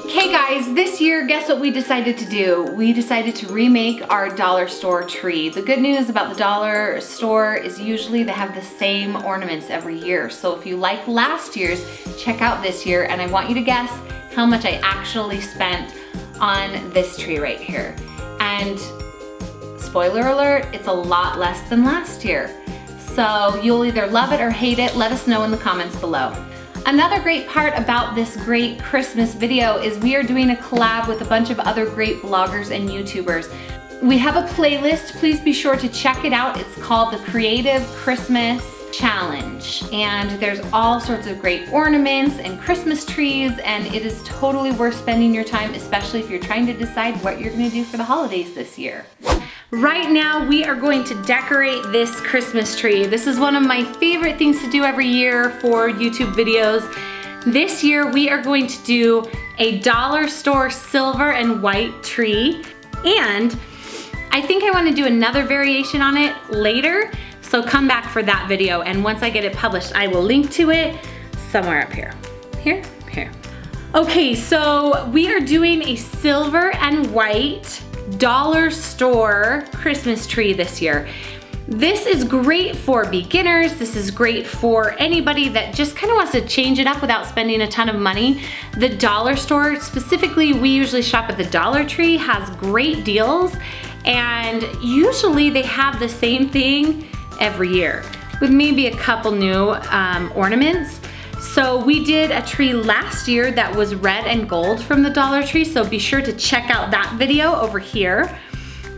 Okay guys, this year, guess what we decided to do? We decided to remake our dollar store tree. The good news about the dollar store is usually they have the same ornaments every year. So if you like last year's, check out this year, and I want you to guess how much I actually spent on this tree right here. And spoiler alert, it's a lot less than last year. So you'll either love it or hate it. Let us know in the comments below. Another great part about this great Christmas video is we are doing a collab with a bunch of other great bloggers and YouTubers. We have a playlist, please be sure to check it out. It's called the Creative Christmas Challenge. And there's all sorts of great ornaments and Christmas trees, and it is totally worth spending your time, especially if you're trying to decide what you're gonna do for the holidays this year. Right now, we are going to decorate this Christmas tree. This is one of my favorite things to do every year for YouTube videos. This year, we are going to do a dollar store silver and white tree. And I think I wanna do another variation on it later. So come back for that video, and once I get it published, I will link to it somewhere up here. Here. Okay, so we are doing a silver and white dollar store Christmas tree this year. This is great for beginners. This is great for anybody that just kind of wants to change it up without spending a ton of money. The dollar store, specifically, we usually shop at the Dollar Tree, has great deals, and usually they have the same thing every year with maybe a couple new ornaments. So we did a tree last year that was red and gold from the Dollar Tree, so be sure to check out that video over here.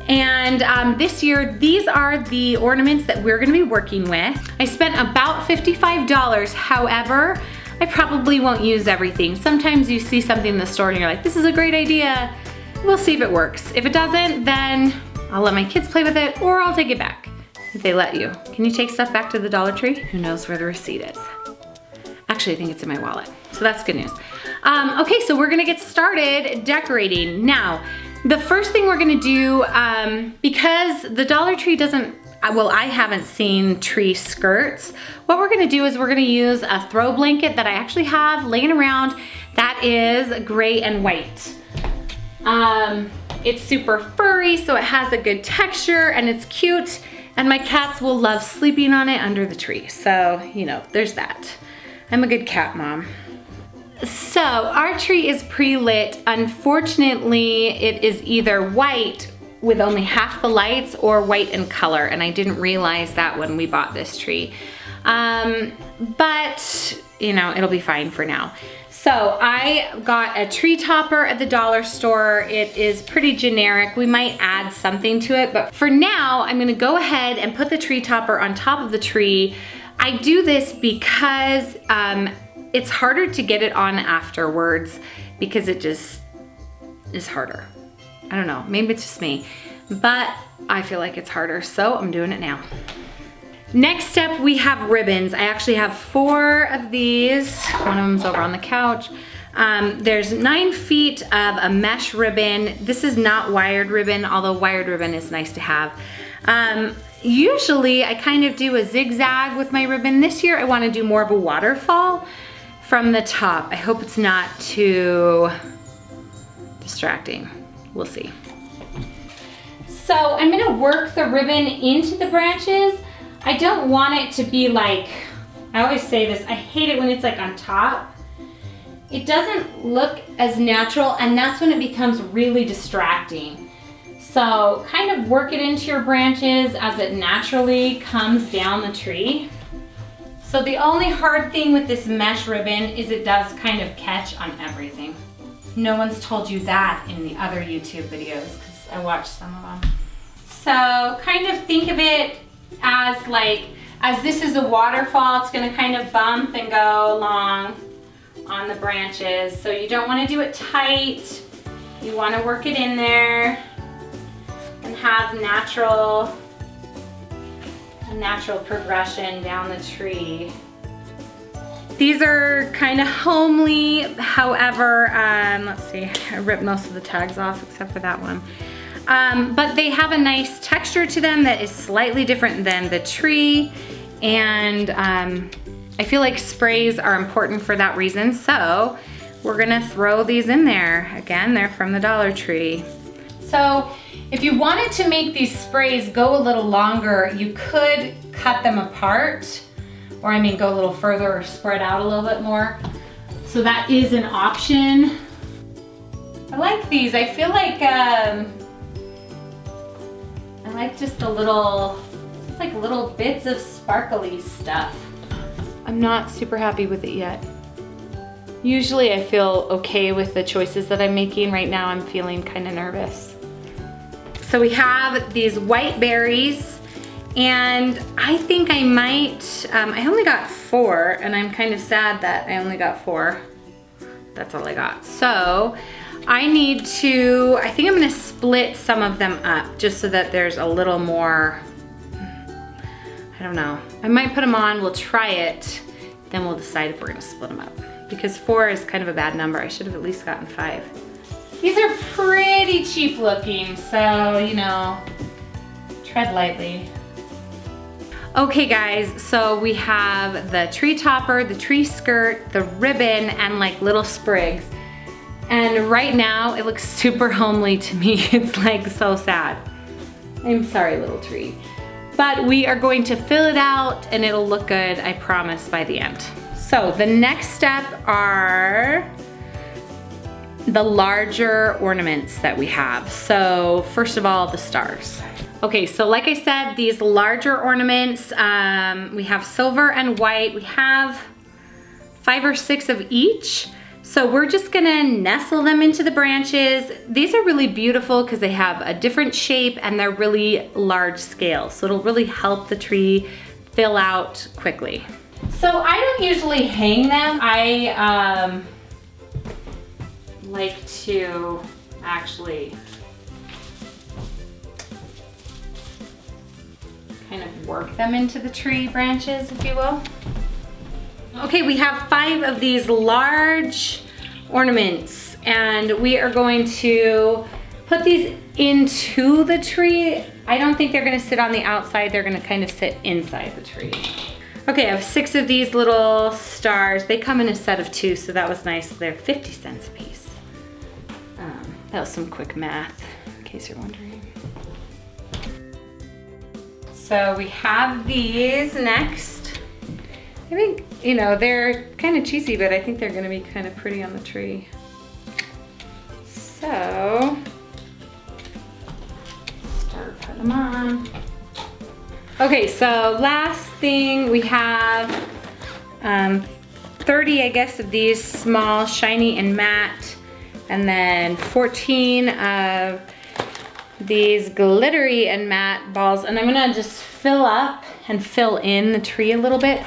And this year, these are the ornaments that we're gonna be working with. I spent about $55, however, I probably won't use everything. Sometimes you see something in the store and you're like, this is a great idea. We'll see if it works. If it doesn't, then I'll let my kids play with it, or I'll take it back. If they let you. Can you take stuff back to the Dollar Tree? Who knows where the receipt is? Actually, I think it's in my wallet, so that's good news. Okay, so we're gonna get started decorating. Now, the first thing we're gonna do, because the Dollar Tree doesn't, well, I haven't seen tree skirts, what we're gonna do is we're gonna use a throw blanket that I actually have laying around that is gray and white. It's super furry, so it has a good texture and it's cute. And my cats will love sleeping on it under the tree. So, you know, there's that. I'm a good cat mom. So our tree is pre-lit. Unfortunately, it is either white with only half the lights or white in color. And I didn't realize that when we bought this tree. But, you know, it'll be fine for now. So I got a tree topper at the dollar store. It is pretty generic. We might add something to it, but for now, I'm gonna go ahead and put the tree topper on top of the tree. I do this because it's harder to get it on afterwards because it just is harder. I don't know, maybe it's just me, but I feel like it's harder, so I'm doing it now. Next step, we have ribbons. I actually have 4 of these. One of them's over on the couch. There's 9 feet of a mesh ribbon. This is not wired ribbon, although wired ribbon is nice to have. Usually I kind of do a zigzag with my ribbon. This year I want to do more of a waterfall from the top. I hope it's not too distracting. We'll see. So I'm gonna work the ribbon into the branches. I don't want it to be like, I always say this, I hate it when it's like on top. It doesn't look as natural, and that's when it becomes really distracting. So kind of work it into your branches as it naturally comes down the tree. So the only hard thing with this mesh ribbon is it does kind of catch on everything. No one's told you that in the other YouTube videos, because I watched some of them. So kind of think of it as like, as this is a waterfall, it's gonna kind of bump and go along on the branches. So you don't wanna do it tight. You wanna work it in there and have a natural progression down the tree. These are kind of homely, however, let's see, I ripped most of the tags off except for that one. But they have a nice texture to them that is slightly different than the tree, and I feel like sprays are important for that reason. So we're gonna throw these in there. Again, they're from the Dollar Tree. So if you wanted to make these sprays go a little longer, you could cut them apart, or I mean go a little further or spread out a little bit more. So that is an option. I like these. I feel like I like just the little, just like little bits of sparkly stuff. I'm not super happy with it yet. Usually I feel okay with the choices that I'm making. Right now I'm feeling kind of nervous. So we have these white berries, and I think I might, I only got 4, and I'm kind of sad that I only got 4. That's all I got. So I need to, I think I'm gonna split some of them up just so that there's a little more, I don't know. I might put them on, we'll try it, then we'll decide if we're gonna split them up. Because 4 is kind of a bad number. I should have at least gotten 5. These are pretty cheap looking, so, you know, tread lightly. Okay guys, so we have the tree topper, the tree skirt, the ribbon, and like little sprigs. And right now it looks super homely to me. It's like so sad. I'm sorry, little tree. But we are going to fill it out and it'll look good, I promise, by the end. So the next step are the larger ornaments that we have. So first of all, the stars. Okay, so like I said, these larger ornaments, we have silver and white. We have 5 or 6 of each. So we're just gonna nestle them into the branches. These are really beautiful because they have a different shape and they're really large scale. So it'll really help the tree fill out quickly. So I don't usually hang them. I like to actually kind of work them into the tree branches, if you will. Okay, we have 5 of these large ornaments and we are going to put these into the tree. I don't think they're gonna sit on the outside, they're gonna kind of sit inside the tree. Okay, I have 6 of these little stars. They come in a set of 2, so that was nice. They're 50 cents a piece. That was some quick math, in case you're wondering. So we have these next. I think, you know, they're kind of cheesy, but I think they're gonna be kind of pretty on the tree. So, start putting them on. Okay, so last thing we have 30, I guess, of these small, shiny and matte, and then 14 of these glittery and matte balls, and I'm gonna just fill up and fill in the tree a little bit.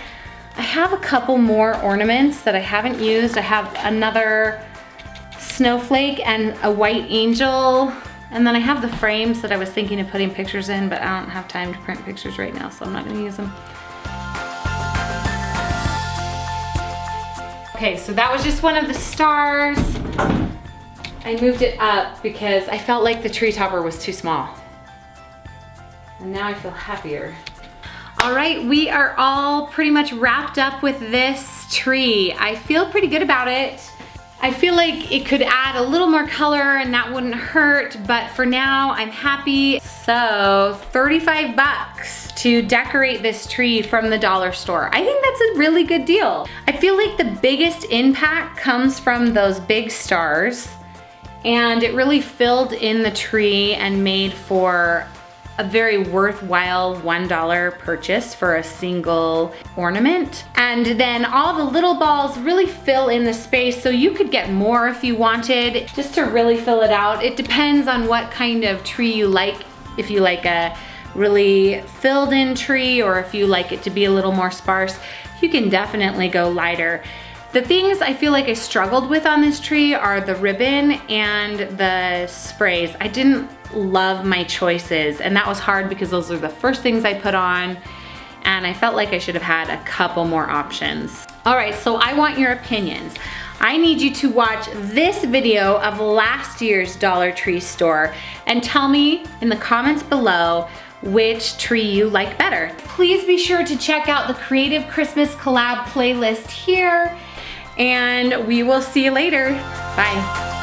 I have a couple more ornaments that I haven't used. I have another snowflake and a white angel, and then I have the frames that I was thinking of putting pictures in, but I don't have time to print pictures right now, so I'm not gonna use them. Okay, so that was just one of the stars. I moved it up because I felt like the tree topper was too small. And now I feel happier. All right, we are all pretty much wrapped up with this tree. I feel pretty good about it. I feel like it could add a little more color and that wouldn't hurt, but for now I'm happy. So 35 bucks to decorate this tree from the dollar store. I think that's a really good deal. I feel like the biggest impact comes from those big stars, and it really filled in the tree and made for a very worthwhile $1 purchase for a single ornament. And then all the little balls really fill in the space, so you could get more if you wanted, just to really fill it out. It depends on what kind of tree you like. If you like a really filled in tree, or if you like it to be a little more sparse, you can definitely go lighter. The things I feel like I struggled with on this tree are the ribbon and the sprays. I didn't love my choices, and that was hard because those are the first things I put on, and I felt like I should have had a couple more options. All right, so I want your opinions. I need you to watch this video of last year's Dollar Tree store and tell me in the comments below which tree you like better. Please be sure to check out the Creative Christmas Collab playlist here. and we will see you later. Bye.